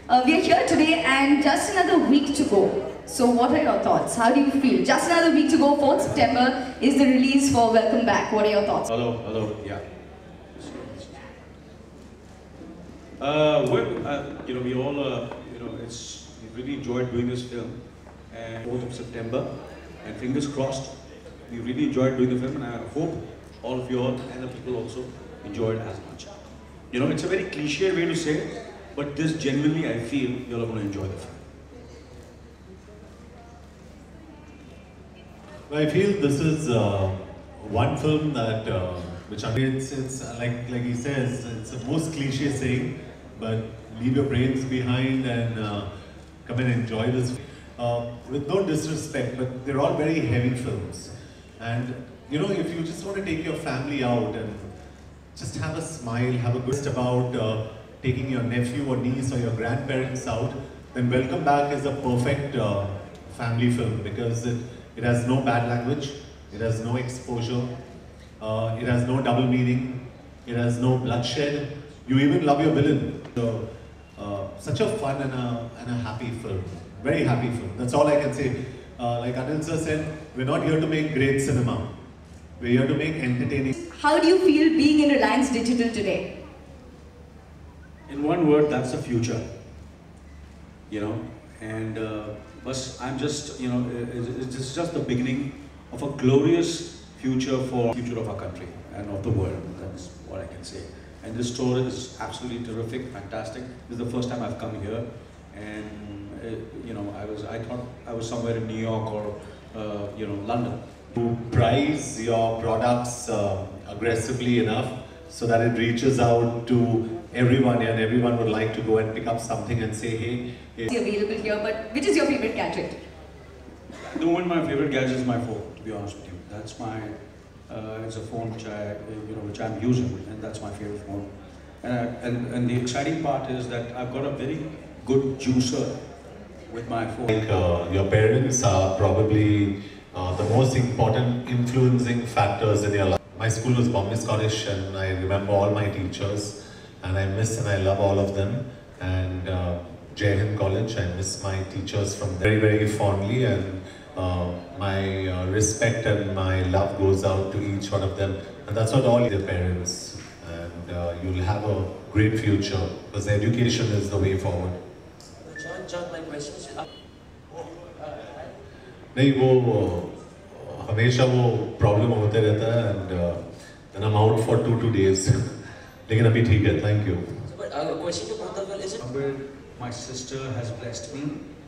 We are here today and just another week to go. So what are your thoughts? How do you feel? Just another week to go, 4th September is the release for Welcome Back. What are your thoughts? Hello, yeah. We all, we really enjoyed doing this film, and 4th of September, and fingers crossed, we really enjoyed doing the film, and I hope all of you all and the people also enjoyed as much. It's a very cliche way to say it, but this genuinely, I feel you're all going to enjoy the film. I feel this is one film that, it's like he says, it's the most cliche saying, but leave your brains behind and come and enjoy this. With no disrespect, but they're all very heavy films. And if you just want to take your family out and just have a smile, have a good about taking your nephew or niece or your grandparents out, then Welcome Back is a perfect family film because it has no bad language, it has no exposure, it has no double meaning, it has no bloodshed. You even love your villain. So, such a fun and a happy film, very happy film. That's all I can say. Like Anil sir said, we're not here to make great cinema. We're here to make entertaining. How do you feel being in Reliance Digital today? In one word, that's the future. And I'm just, it's just the beginning of a glorious future of our country and of the world. That's what I can say. And this tour is absolutely terrific, fantastic. This is the first time I've come here, and I thought I was somewhere in New York or London. To price your products aggressively enough so that it reaches out to everyone, and everyone would like to go and pick up something and say, hey. It's available here, but which is your favorite gadget? At the moment, my favorite gadget is my phone, to be honest with you. That's my, it's a phone which I'm using, and that's my favorite phone. And the exciting part is that I've got a very good juicer with my phone. Your parents are probably the most important influencing factors in your life. My school was Bombay Scottish, and I remember all my teachers, and I miss and I love all of them. And Jai Hind College, I miss my teachers from there very, very fondly, and my respect and my love goes out to each one of them. And that's what all their parents. And you'll have a great future because education is the way forward. John, my question is. नहीं वो हमेशा वो problem होते रहता है and then I'm out for 2 days लेकिन अभी ठीक है, thank you. But question to both of you is it? My sister has blessed me,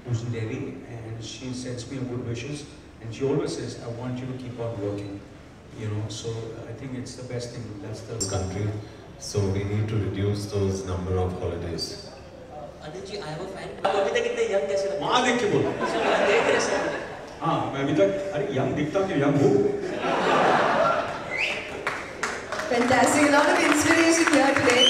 who's in Delhi, and she sends me good wishes, and she always says, I want you to keep on working, so I think it's the best thing. That's the country, so we need to reduce those number of holidays. Anil ji, I have a fan. अभी तक इतने young कैसे लगते हैं? माँ देख के बोल। देख रहे हैं। हाँ, मैं अभी तक अरे young दिखता हूँ कि young हूँ। Fantastic, a lot of inspiration here today.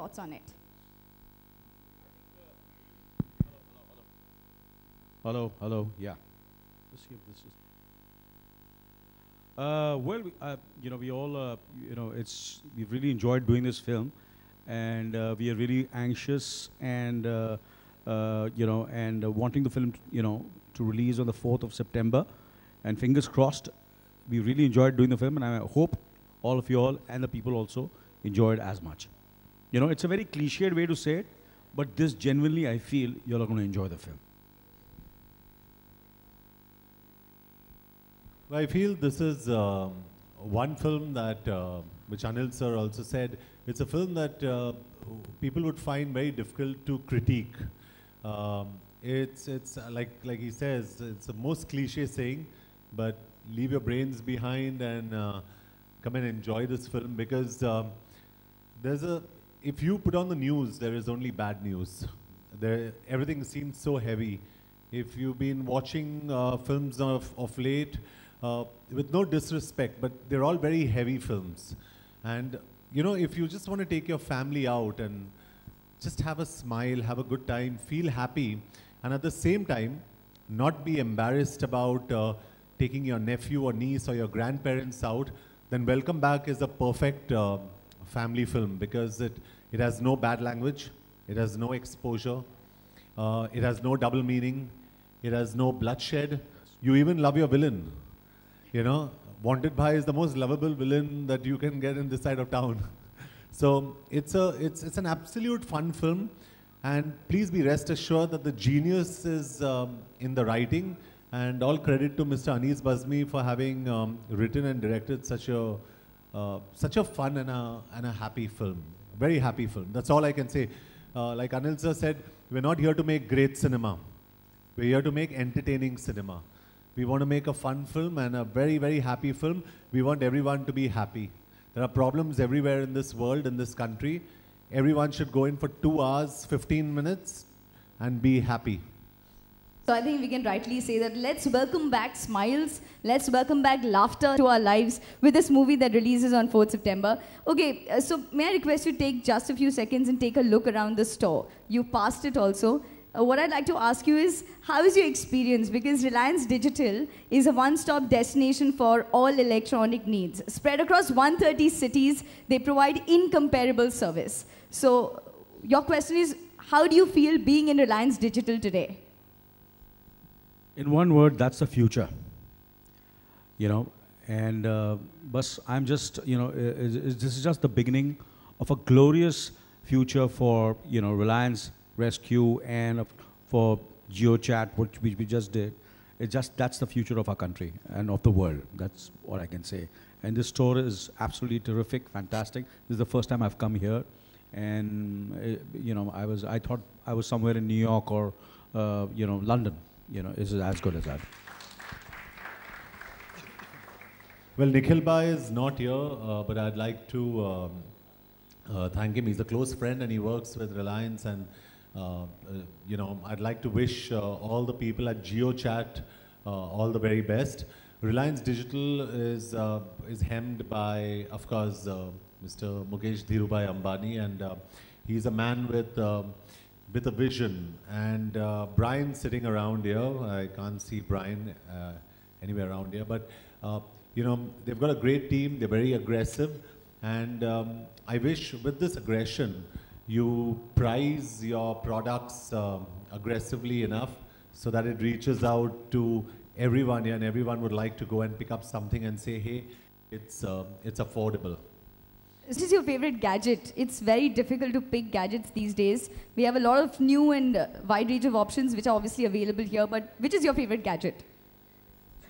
thoughts on it? Hello, yeah. Let's see if this is. Well, we all, we've really enjoyed doing this film, and we are really anxious and, wanting the film, to release on the 4th of September. And fingers crossed, we really enjoyed doing the film, and I hope all of you all and the people also enjoyed as much. It's a very cliched way to say it, but this genuinely, I feel, you're going to enjoy the film. Well, I feel this is one film that, which Anil sir also said, it's a film that people would find very difficult to critique. It's like he says, it's the most cliche saying, but leave your brains behind and come and enjoy this film, because if you put on the news, there is only bad news. Everything seems so heavy. If you've been watching films of late, with no disrespect, but they're all very heavy films. And, if you just want to take your family out and just have a smile, have a good time, feel happy, and at the same time, not be embarrassed about taking your nephew or niece or your grandparents out, then Welcome Back is a perfect family film, because it has no bad language, it has no exposure, it has no double meaning, it has no bloodshed. You even love your villain. Wanted Bhai is the most lovable villain that you can get in this side of town. So it's an absolute fun film, and please be rest assured that the genius is in the writing, and all credit to Mr. Anees Bazmee for having written and directed such a fun and a happy film. Very happy film. That's all I can say. Like Anil sir said, we're not here to make great cinema. We're here to make entertaining cinema. We want to make a fun film and a very, very happy film. We want everyone to be happy. There are problems everywhere in this world, in this country. Everyone should go in for 2 hours, 15 minutes and be happy. So I think we can rightly say that let's welcome back smiles, let's welcome back laughter to our lives with this movie that releases on 4th September. Okay, so may I request you take just a few seconds and take a look around the store. You passed it also. What I'd like to ask you is, how is your experience? Because Reliance Digital is a one-stop destination for all electronic needs. Spread across 130 cities, they provide incomparable service. So your question is, how do you feel being in Reliance Digital today? In one word, that's the future. And but I'm just, this is just the beginning of a glorious future for, Reliance Rescue and for JioChat, which we just did. That's the future of our country and of the world. That's what I can say. And this store is absolutely terrific, fantastic. This is the first time I've come here, and I thought I was somewhere in New York or London. It's as good as that. Well, Nikhil Bhai is not here, but I'd like to thank him. He's a close friend and he works with Reliance, and I'd like to wish all the people at JioChat all the very best. Reliance Digital is hemmed by, of course, Mr. Mukesh Dhirubhai Ambani, and he's a man with a vision. And Brian sitting around here, I can't see Brian anywhere around here, but they've got a great team. They're very aggressive, and I wish with this aggression, you price your products aggressively enough so that it reaches out to everyone here, and everyone would like to go and pick up something and say, hey, it's affordable. This is your favorite gadget. It's very difficult to pick gadgets these days. We have a lot of new and wide range of options which are obviously available here, but which is your favorite gadget?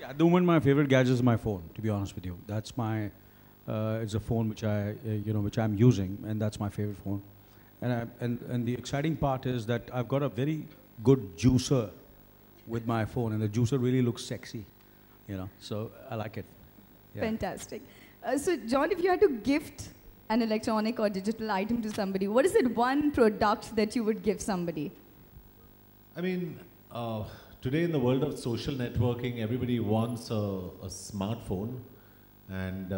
At the moment, my favorite gadget is my phone, to be honest with you. That's my, it's a phone which which I'm using, and that's my favorite phone. And the exciting part is that I've got a very good juicer with my phone, and the juicer really looks sexy, so I like it. Yeah. Fantastic. So John, if you had to gift an electronic or digital item to somebody, what is that one product that you would give somebody? I mean, today in the world of social networking, everybody wants a smartphone, and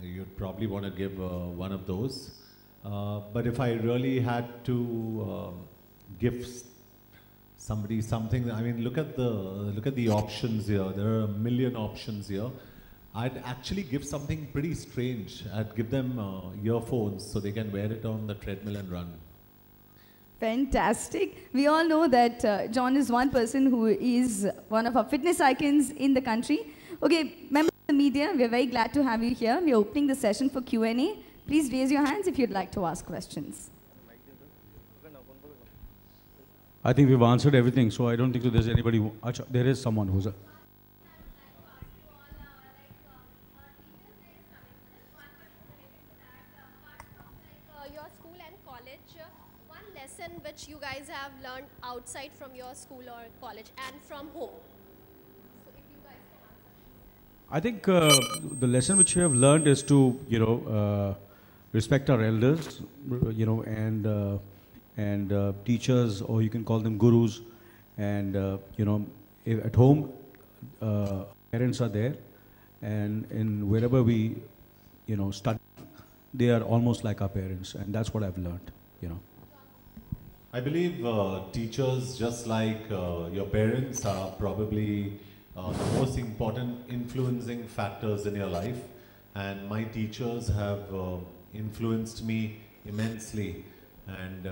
you'd probably want to give one of those. But if I really had to give somebody something, I mean, look at the options here. There are a million options here. I'd actually give something pretty strange. I'd give them earphones so they can wear it on the treadmill and run. Fantastic. We all know that John is one person who is one of our fitness icons in the country. Okay, members of the media, we are very glad to have you here. We are opening the session for Q&A. Please raise your hands if you'd like to ask questions. I think we've answered everything, so I don't think so there's anybody who... Achha, there is someone who's a... Your school and college, one lesson which you guys have learned outside from your school or college and from home. So if you guys can answer. I think the lesson which we have learned is to, respect our elders, and teachers, or you can call them gurus. And, if at home, parents are there, and in wherever we, study, they are almost like our parents, and that's what I've learned, I believe teachers, just like your parents, are probably the most important influencing factors in your life. And my teachers have influenced me immensely. And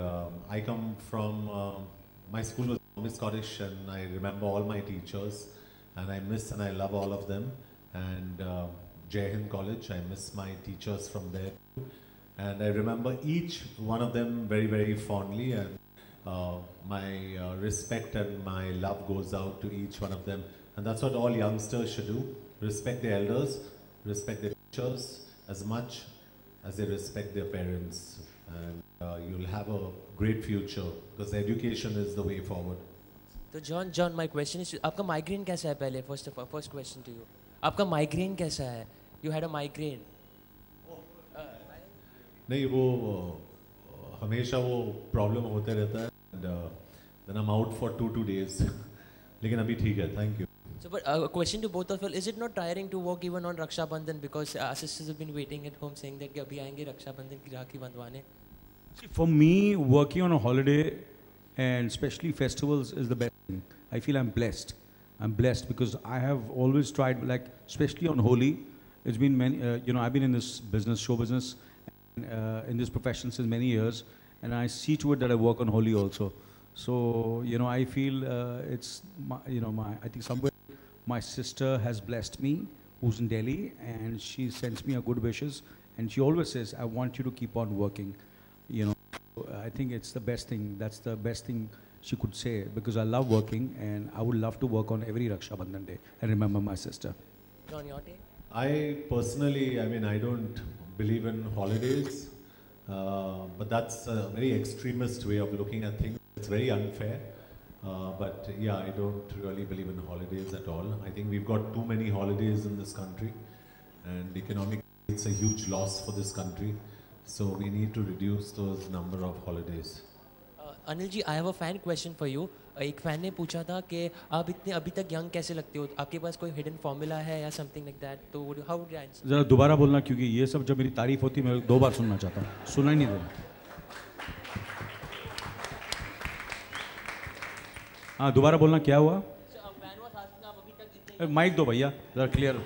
I come from, my school was Bombay Scottish, and I remember all my teachers, and I miss and I love all of them. And Jai Hind College, I miss my teachers from there. And I remember each one of them very, very fondly, and my respect and my love goes out to each one of them. And that's what all youngsters should do. Respect their elders, respect their teachers as much as they respect their parents. And you'll have a great future, because education is the way forward. So John, my question is, आपका migraine कैसा है पहले? First question to you. आपका migraine कैसा है? You had a migraine. नहीं, वो हमेशा वो प्रॉब्लम होते रहता है, and then I'm out for 2 days. लेकिन अभी ठीक है, thank you. So, but a question to both of you: is it not tiring to work even on Raksha Bandhan, because sisters have been waiting at home saying that कि अभी आएंगे रक्षा बंधन की राखी बंधवाने? For me, working on a holiday and especially festivals is the best thing. I feel I'm blessed. I'm blessed because I have always tried, like, especially on Holi, it's been many, I've been in this business, show business, in this profession since many years, and I see to it that I work on Holi also. So, I feel it's, I think somewhere my sister has blessed me, who's in Delhi, and she sends me a good wishes, and she always says, I want you to keep on working. I think it's the best thing. That's the best thing she could say, because I love working, and I would love to work on every Raksha Bandhan day and remember my sister. John, your take? I personally, I don't believe in holidays, but that's a very extremist way of looking at things. It's very unfair, but yeah, I don't really believe in holidays at all. I think we've got too many holidays in this country, and economically it's a huge loss for this country. So we need to reduce those number of holidays. Anil ji, I have a fan question for you. एक fan ने पूछा था कि आप इतने अभी तक young कैसे लगते हो? आपके पास कोई hidden formula है या something like that? तो how would you answer? जरा दोबारा बोलना, क्योंकि ये सब जब मेरी तारीफ होती है मैं 2 बार सुनना चाहता हूँ. सुना ही नहीं देना. हाँ, दोबारा बोलना, क्या हुआ? माइक दो भैया, जरा क्लियर.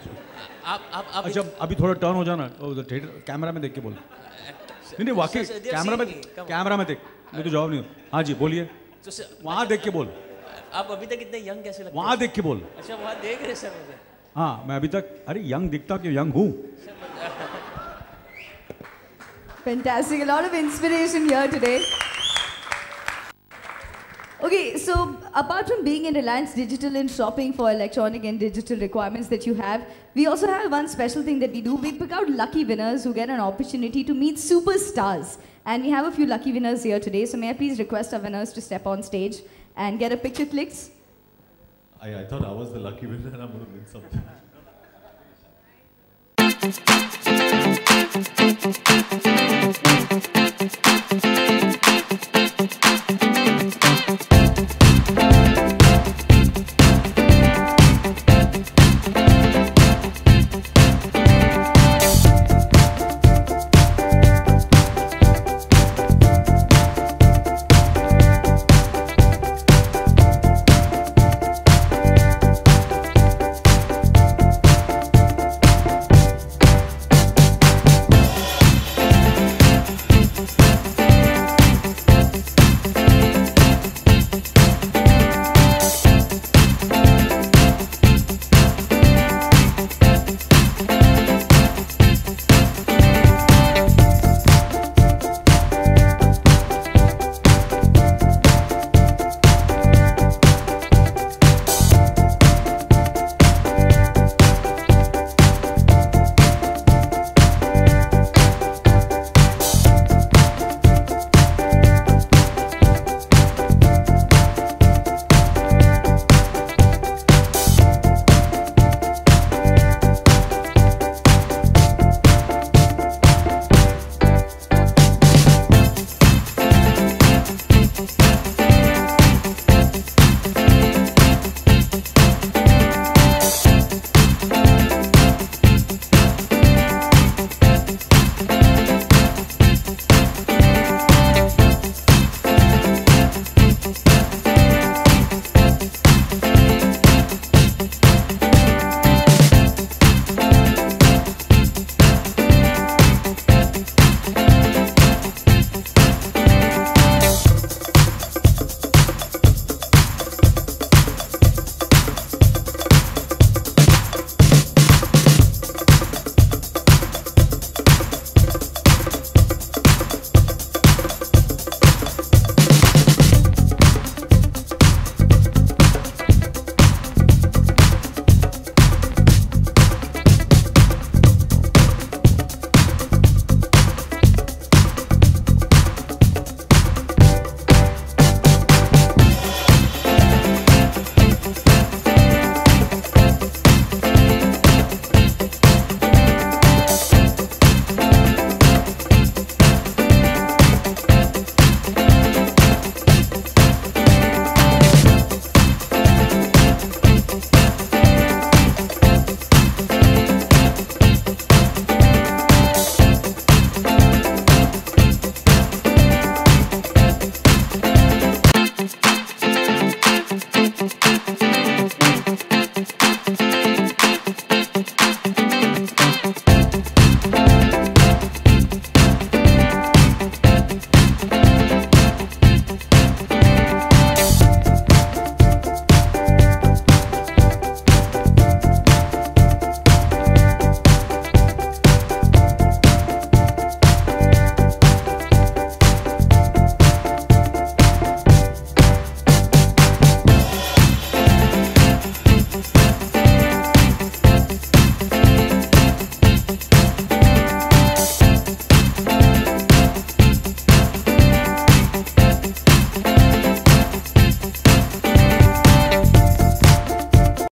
आप अच्छा, अभी थोड़ा टर्न हो जाना, थिएटर कैमरा में देख के बोलो. नहीं वाकई कैमरा में देख, मैं तो जवाब नहीं. हाँ जी बोलिए. वहाँ देख के बोल. आप अभी तक इतने यंग कैसे लगते हैं? वहाँ देख के बोल. अच्छा, वहाँ देख रहे सर मुझे. हाँ, मैं अभी तक अरे यंग दिखता कि यंग हूँ. Fantastic, a lot of inspiration here today. Okay, so apart from being in Reliance Digital and shopping for electronic and digital requirements that you have, we also have one special thing that we do. We pick out lucky winners who get an opportunity to meet superstars. And we have a few lucky winners here today. So may I please request our winners to step on stage and get a picture clicked? I thought I was the lucky winner and I'm going to win something.